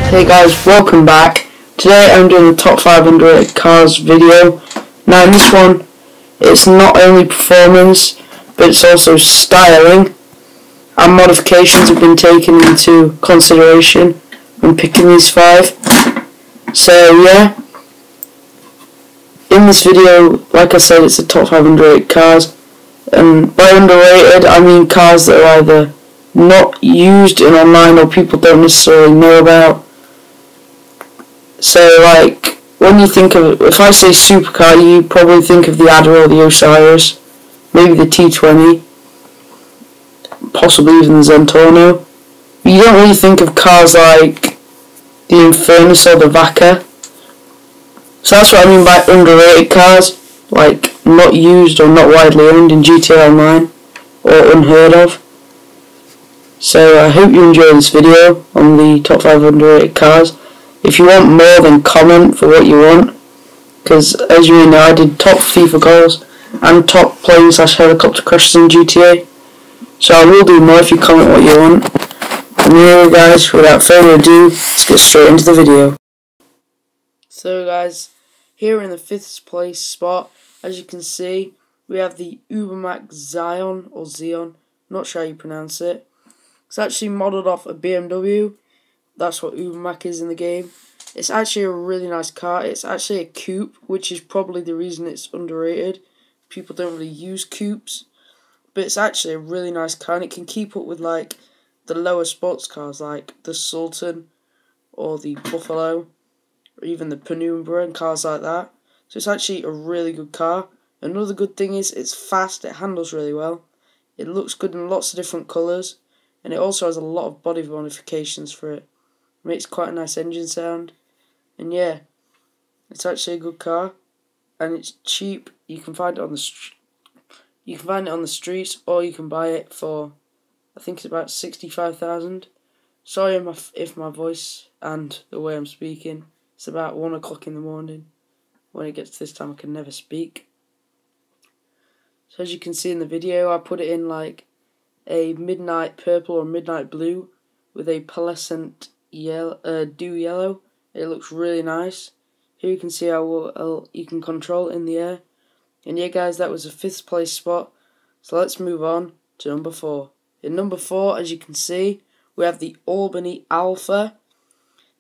Hey guys, welcome back. Today I'm doing the top 5 underrated cars video. Now in this one, it's not only performance, but it's also styling, and modifications have been taken into consideration when picking these 5. So yeah, in this video, like I said, it's the top 5 underrated cars, and by underrated I mean cars that are either not used in online or people don't necessarily know about. So like, when you think of, if I say supercar, you probably think of the Adder or the Osiris, maybe the T20, possibly even the Zentorno. But you don't really think of cars like the Infernus or the Vaca. So that's what I mean by underrated cars, like not used or not widely owned in GTA Online, or unheard of. So I hope you enjoy this video on the top 5 underrated cars. If you want more, then comment for what you want, because as you may know, I did top FIFA goals and top plane/helicopter crashes in GTA, so I will do more if you comment what you want. And anyway guys, without further ado, let's get straight into the video. So guys, here in the 5th place spot, as you can see, we have the Ubermax Zion, or Xeon, not sure how you pronounce it. It's actually modelled off a BMW. That's what Ubermax is in the game. It's actually a really nice car. It's actually a coupe, which is probably the reason it's underrated. People don't really use coupes, but it's actually a really nice car, and it can keep up with like the lower sports cars like the Sultan or the Buffalo or even the Penumbra and cars like that. So it's actually a really good car. Another good thing is it's fast, it handles really well, it looks good in lots of different colours, and it also has a lot of body modifications for it. It makes quite a nice engine sound, and yeah, it's actually a good car, and it's cheap. You can find it on the streets, or you can buy it for, I think it's about 65,000. Sorry if my voice and the way I'm speaking. It's about 1 o'clock in the morning. When it gets to this time, I can never speak. So as you can see in the video, I put it in like a midnight purple or midnight blue with a pearlescent yellow, dew yellow. It looks really nice. Here you can see how you can control it in the air. And yeah guys, that was a 5th place spot. So let's move on to number 4. In number 4, as you can see, we have the Albany Alpha.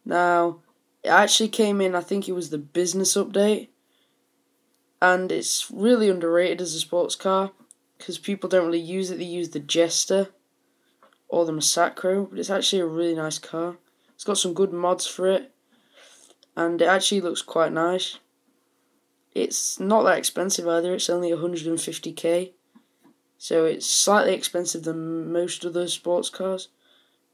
Now, it actually came in, I think it was the business update, and it's really underrated as a sports car because people don't really use it. They use the Jester or the Massacro, but it's actually a really nice car. It's got some good mods for it, and it actually looks quite nice. It's not that expensive either, it's only 150k, so it's slightly expensive than most other sports cars,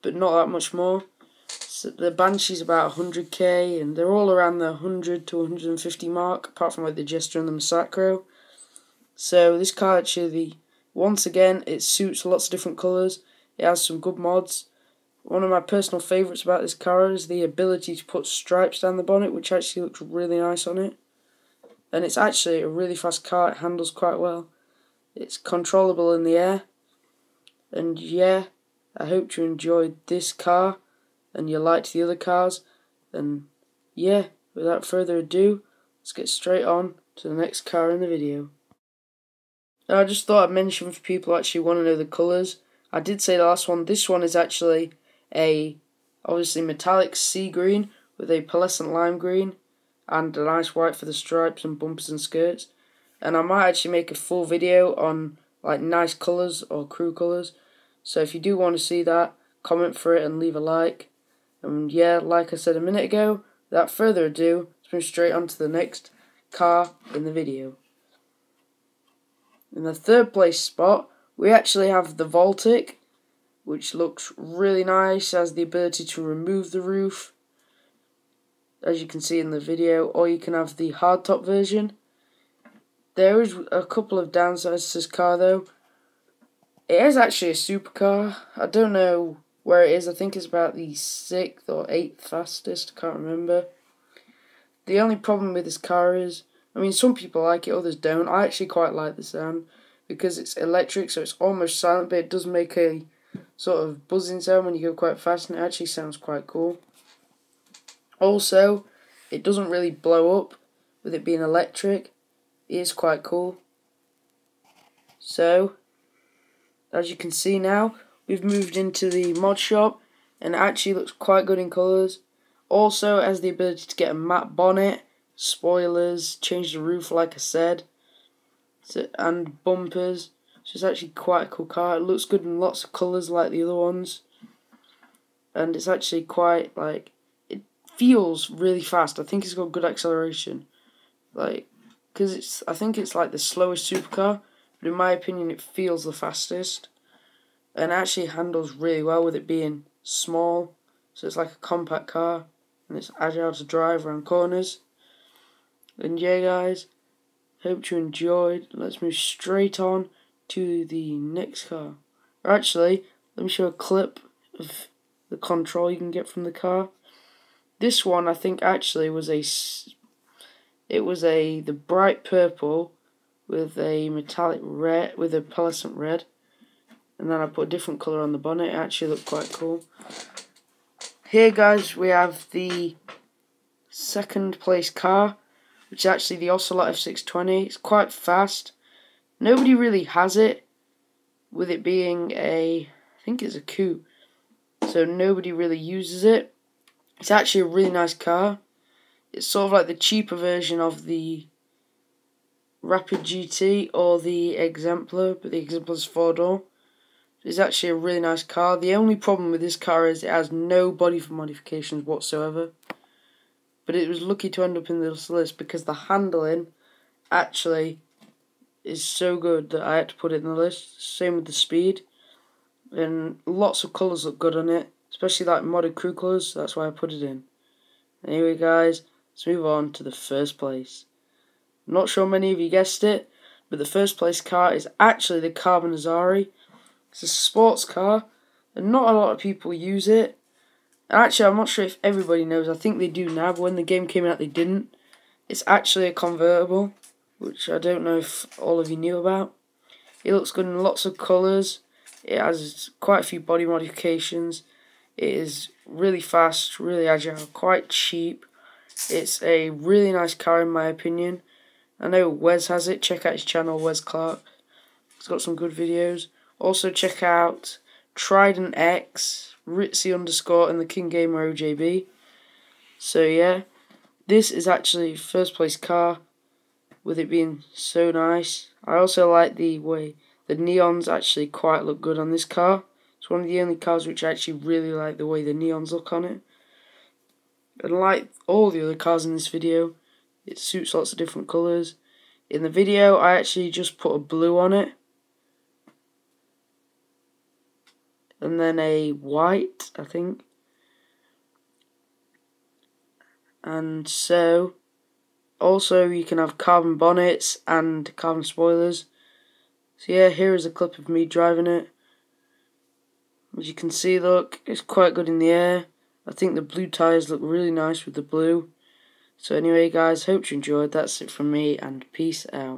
but not that much more. So the Banshee's about 100k, and they're all around the 100 to 150 mark, apart from like the Jester and the Massacro. So this car actually, once again, it suits lots of different colours. It has some good mods. One of my personal favourites about this car is the ability to put stripes down the bonnet, which actually looks really nice on it. And it's actually a really fast car, it handles quite well. It's controllable in the air. And yeah, I hope you enjoyed this car and you liked the other cars. And yeah, without further ado, let's get straight on to the next car in the video. Now I just thought I'd mention for people who actually want to know the colours. I did say the last one, this one is actually a obviously metallic sea green with a pearlescent lime green and a nice white for the stripes and bumpers and skirts. And I might actually make a full video on like nice colours or crew colours. So if you do want to see that, comment for it and leave a like. And yeah, like I said a minute ago, without further ado, let's move straight on to the next car in the video. In the 3rd place spot, we actually have the Voltic, which looks really nice, has the ability to remove the roof, as you can see in the video, or you can have the hardtop version. There is a couple of downsides to this car though. It is actually a supercar. I don't know where it is. I think it's about the 6th or 8th fastest. I can't remember. The only problem with this car is, I mean, some people like it, others don't. I actually quite like the sound because it's electric, so it's almost silent, but it does make a sort of buzzing sound when you go quite fast, and it actually sounds quite cool. Also, it doesn't really blow up with it being electric. It is quite cool. So, as you can see now, we've moved into the mod shop, and it actually looks quite good in colours. Also, it has the ability to get a matte bonnet, spoilers, change the roof like I said, and bumpers. So it's actually quite a cool car. It looks good in lots of colours like the other ones, and it's actually quite, like, it feels really fast. I think it's got good acceleration, like, because I think it's like the slowest supercar, but in my opinion it feels the fastest, and actually handles really well with it being small. So it's like a compact car, and it's agile to drive around corners. And yeah guys, hope you enjoyed. Let's move straight on to the next car. Or actually, let me show a clip of the control you can get from the car. This one I think actually was the bright purple with a metallic red, with a pearlescent red, and then I put a different colour on the bonnet. It actually looked quite cool. Here guys, we have the second place car, which is actually the Ocelot F620. It's quite fast. Nobody really has it, with it being I think it's a coupe, so nobody really uses it. It's actually a really nice car. It's sort of like the cheaper version of the Rapid GT or the Exemplar, but the Exemplar's 4-door. It's actually a really nice car. The only problem with this car is it has no body modifications whatsoever. But it was lucky to end up in this list because the handling actually is so good that I had to put it in the list. Same with the speed. And lots of colours look good on it, especially like modded crew colours, so that's why I put it in. Anyway guys, let's move on to the first place. I'm not sure many of you guessed it, but the first place car is actually the Carbon Azari. It's a sports car, and not a lot of people use it. Actually, I'm not sure if everybody knows. I think they do now, but when the game came out they didn't. It's actually a convertible, which I don't know if all of you knew about. It looks good in lots of colours. It has quite a few body modifications. It is really fast, really agile, quite cheap. It's a really nice car in my opinion. I know Wes has it. Check out his channel, Wes Clark. He's got some good videos. Also check out Trident X, Ritzy _ and the King Gamer OJB. So yeah, this is actually first place car, with it being so nice. I also like the way the neons actually quite look good on this car. It's one of the only cars which I actually really like the way the neons look on it. And like all the other cars in this video, it suits lots of different colours. In the video I actually just put a blue on it, and then a white, I think. And so, also you can have carbon bonnets and carbon spoilers. So yeah, here is a clip of me driving it. As you can see, look, it's quite good in the air. I think the blue tyres look really nice with the blue. So anyway guys, hope you enjoyed. That's it from me, and peace out.